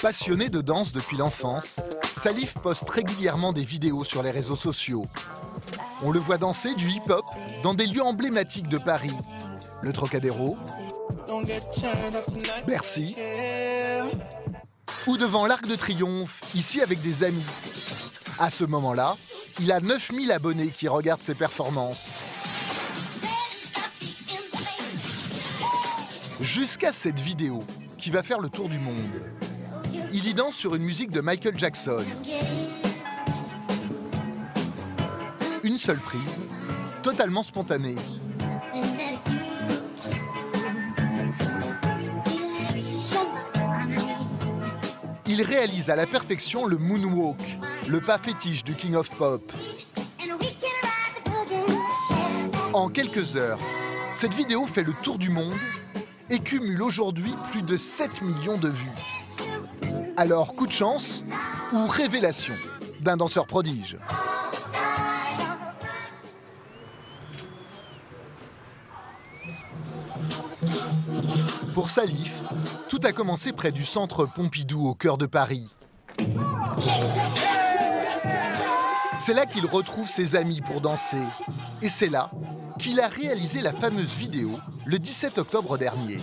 Passionné de danse depuis l'enfance, Salif poste régulièrement des vidéos sur les réseaux sociaux. On le voit danser du hip-hop dans des lieux emblématiques de Paris. Le Trocadéro, Bercy, ou devant l'Arc de Triomphe, ici avec des amis. À ce moment-là, il a 9000 abonnés qui regardent ses performances. Jusqu'à cette vidéo qui va faire le tour du monde. Il y danse sur une musique de Michael Jackson. Une seule prise, totalement spontanée. Il réalise à la perfection le moonwalk, le pas fétiche du King of Pop. En quelques heures, cette vidéo fait le tour du monde et cumule aujourd'hui plus de 7 millions de vues. Alors, coup de chance ou révélation d'un danseur prodige? Pour Salif, tout a commencé près du centre Pompidou au cœur de Paris. C'est là qu'il retrouve ses amis pour danser. Et c'est là qu'il a réalisé la fameuse vidéo le 17 octobre dernier.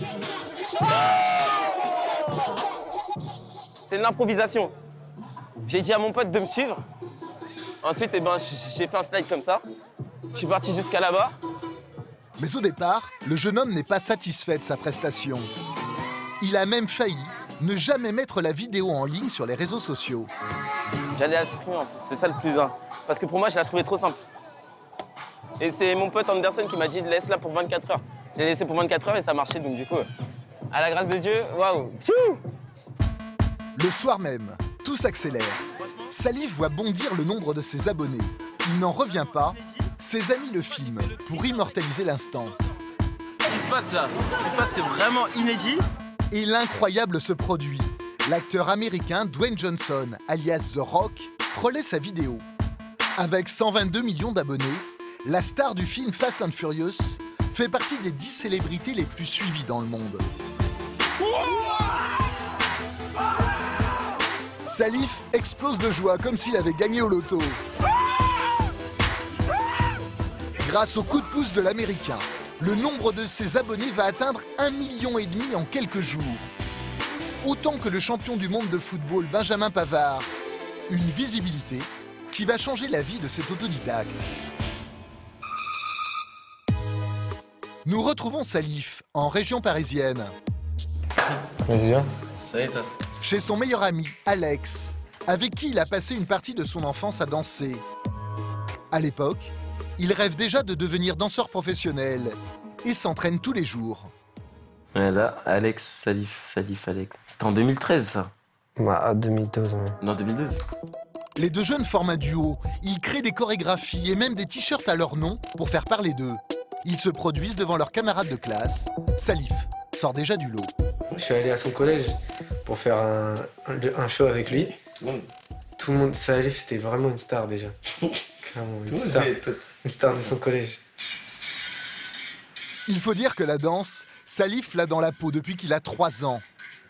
C'était de l'improvisation. J'ai dit à mon pote de me suivre. Ensuite, j'ai fait un slide comme ça. Je suis parti jusqu'à là-bas. Mais au départ, le jeune homme n'est pas satisfait de sa prestation. Il a même failli ne jamais mettre la vidéo en ligne sur les réseaux sociaux. J'allais la supprimer en plus, c'est ça le plus un. Parce que pour moi, je la trouvais trop simple. Et c'est mon pote Anderson qui m'a dit laisse-la pour 24 heures. J'ai laissé pour 24 heures et ça marchait, donc du coup, à la grâce de Dieu, waouh. Le soir même, tout s'accélère. Salif voit bondir le nombre de ses abonnés. Il n'en revient pas. Ses amis le filment pour immortaliser l'instant. Ce qui se passe là, c'est vraiment inédit. Et l'incroyable se produit. L'acteur américain Dwayne Johnson, alias The Rock, relaie sa vidéo. Avec 122 millions d'abonnés, la star du film Fast and Furious fait partie des 10 célébrités les plus suivies dans le monde. Salif explose de joie comme s'il avait gagné au loto. Grâce au coup de pouce de l'Américain, le nombre de ses abonnés va atteindre 1,5 million en quelques jours. Autant que le champion du monde de football Benjamin Pavard. Une visibilité qui va changer la vie de cet autodidacte. Nous retrouvons Salif en région parisienne. Bien. Ça y est, ça. Chez son meilleur ami, Alex, avec qui il a passé une partie de son enfance à danser. À l'époque, il rêve déjà de devenir danseur professionnel et s'entraîne tous les jours. Là, Alex, Salif, Alex. C'était en 2013, ça? Bah, 2012, ouais. Non, 2012. Les deux jeunes forment un duo. Ils créent des chorégraphies et même des t-shirts à leur nom pour faire parler d'eux. Ils se produisent devant leurs camarades de classe. Salif sort déjà du lot. Je suis allé à son collège pour faire un show avec lui. Tout le monde, Salif, c'était vraiment une star déjà. Clairement, une star de son collège. Il faut dire que la danse, Salif l'a dans la peau depuis qu'il a 3 ans.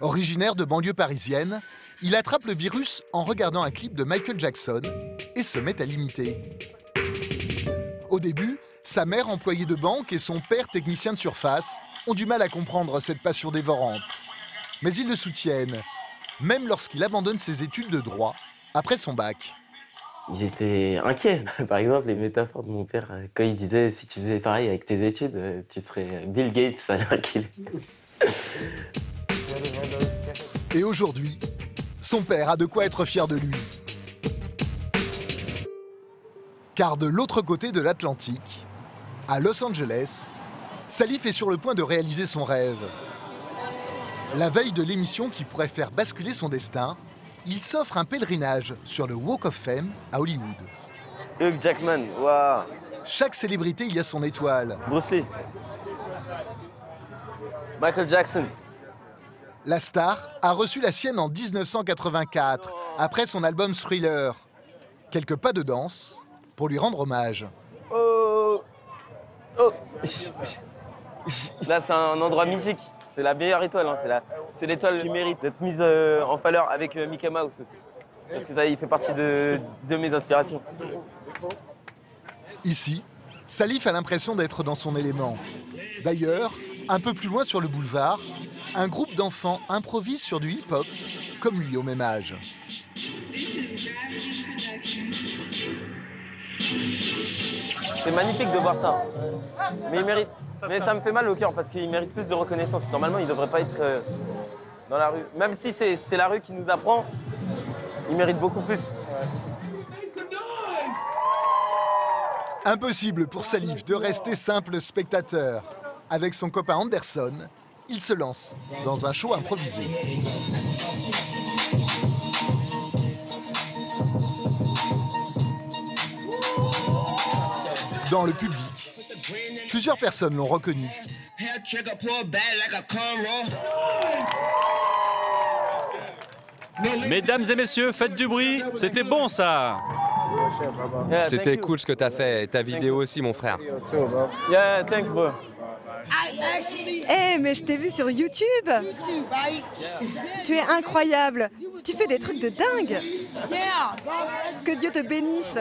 Originaire de banlieue parisienne, il attrape le virus en regardant un clip de Michael Jackson et se met à l'imiter. Au début, sa mère, employée de banque, et son père, technicien de surface, ont du mal à comprendre cette passion dévorante. Mais ils le soutiennent, même lorsqu'il abandonne ses études de droit après son bac. Il était inquiet. Par exemple, les métaphores de mon père, quand il disait si tu faisais pareil avec tes études, tu serais Bill Gates à l'heure qu'il est. Et aujourd'hui, son père a de quoi être fier de lui. Car de l'autre côté de l'Atlantique, à Los Angeles, Salif est sur le point de réaliser son rêve. La veille de l'émission qui pourrait faire basculer son destin, il s'offre un pèlerinage sur le Walk of Fame à Hollywood. Hugh Jackman, waouh. Chaque célébrité y a son étoile. Bruce Lee. Michael Jackson. La star a reçu la sienne en 1984, après son album Thriller. Quelques pas de danse pour lui rendre hommage. Oh. Là, c'est un endroit mythique. C'est la meilleure étoile, hein. C'est l'étoile qui mérite d'être mise en valeur avec Mickey Mouse aussi. Parce que ça, il fait partie de mes inspirations. Ici, Salif a l'impression d'être dans son élément. D'ailleurs, un peu plus loin sur le boulevard, un groupe d'enfants improvise sur du hip-hop, comme lui au même âge. C'est magnifique de voir ça. Mais il mérite. Mais ça me fait mal au cœur parce qu'il mérite plus de reconnaissance. Normalement, il ne devrait pas être dans la rue. Même si c'est la rue qui nous apprend, il mérite beaucoup plus. Impossible pour Salif de rester simple spectateur. Avec son copain Anderson, il se lance dans un show improvisé. Dans le public, plusieurs personnes l'ont reconnu. Mesdames et messieurs, faites du bruit, c'était bon ça. C'était cool ce que t'as fait, et ta vidéo aussi mon frère. Yeah, thanks bro. Eh, mais je t'ai vu sur YouTube. Tu es incroyable. Tu fais des trucs de dingue. Que Dieu te bénisse.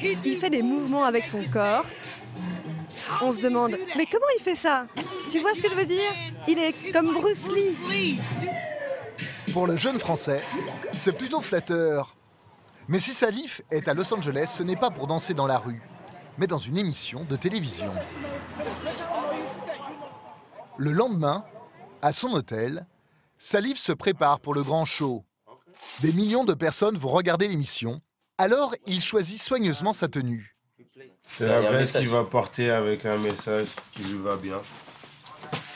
Il fait des mouvements avec son corps. On se demande, mais comment il fait ça? Tu vois ce que je veux dire? Il est comme Bruce Lee. Pour le jeune Français, c'est plutôt flatteur. Mais si Salif est à Los Angeles, ce n'est pas pour danser dans la rue, mais dans une émission de télévision. Le lendemain, à son hôtel, Salif se prépare pour le grand show. Des millions de personnes vont regarder l'émission, alors il choisit soigneusement sa tenue. C'est la veste qu'il va porter avec un message qui lui va bien.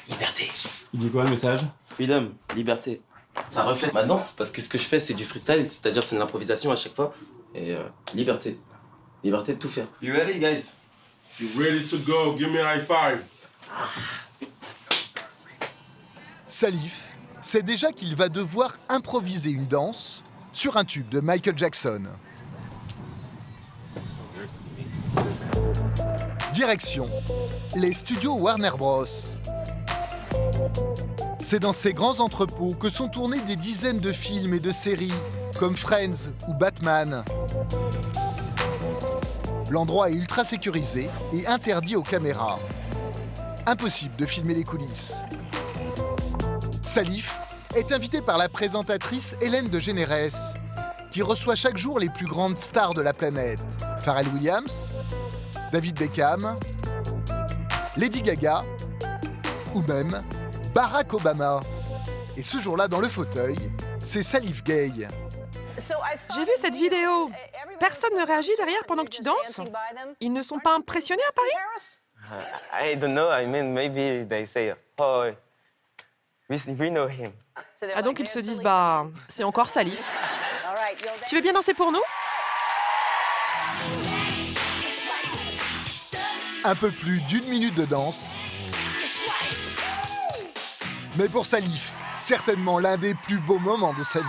Liberté. Il dit quoi le message? Freedom, liberté. Ça reflète ma danse parce que ce que je fais c'est du freestyle, c'est-à-dire c'est de l'improvisation à chaque fois. Et liberté. Liberté de tout faire. You ready guys? You ready to go? Give me a high five. Salif sait déjà qu'il va devoir improviser une danse sur un tube de Michael Jackson. Direction, les studios Warner Bros. C'est dans ces grands entrepôts que sont tournés des dizaines de films et de séries, comme Friends ou Batman. L'endroit est ultra sécurisé et interdit aux caméras. Impossible de filmer les coulisses. Salif est invité par la présentatrice Hélène de Générès, qui reçoit chaque jour les plus grandes stars de la planète. Pharrell Williams, David Beckham, Lady Gaga ou même Barack Obama. Et ce jour-là, dans le fauteuil, c'est Salif Gay. J'ai vu cette vidéo. Personne ne réagit derrière pendant que tu danses? Ils ne sont pas impressionnés à Paris? I don't know, I mean maybe they say, oh, we know him. Ah donc ils se disent, bah, c'est encore Salif. Tu veux bien danser pour nous? Un peu plus d'1 minute de danse. Mais pour Salif, certainement l'un des plus beaux moments de sa vie.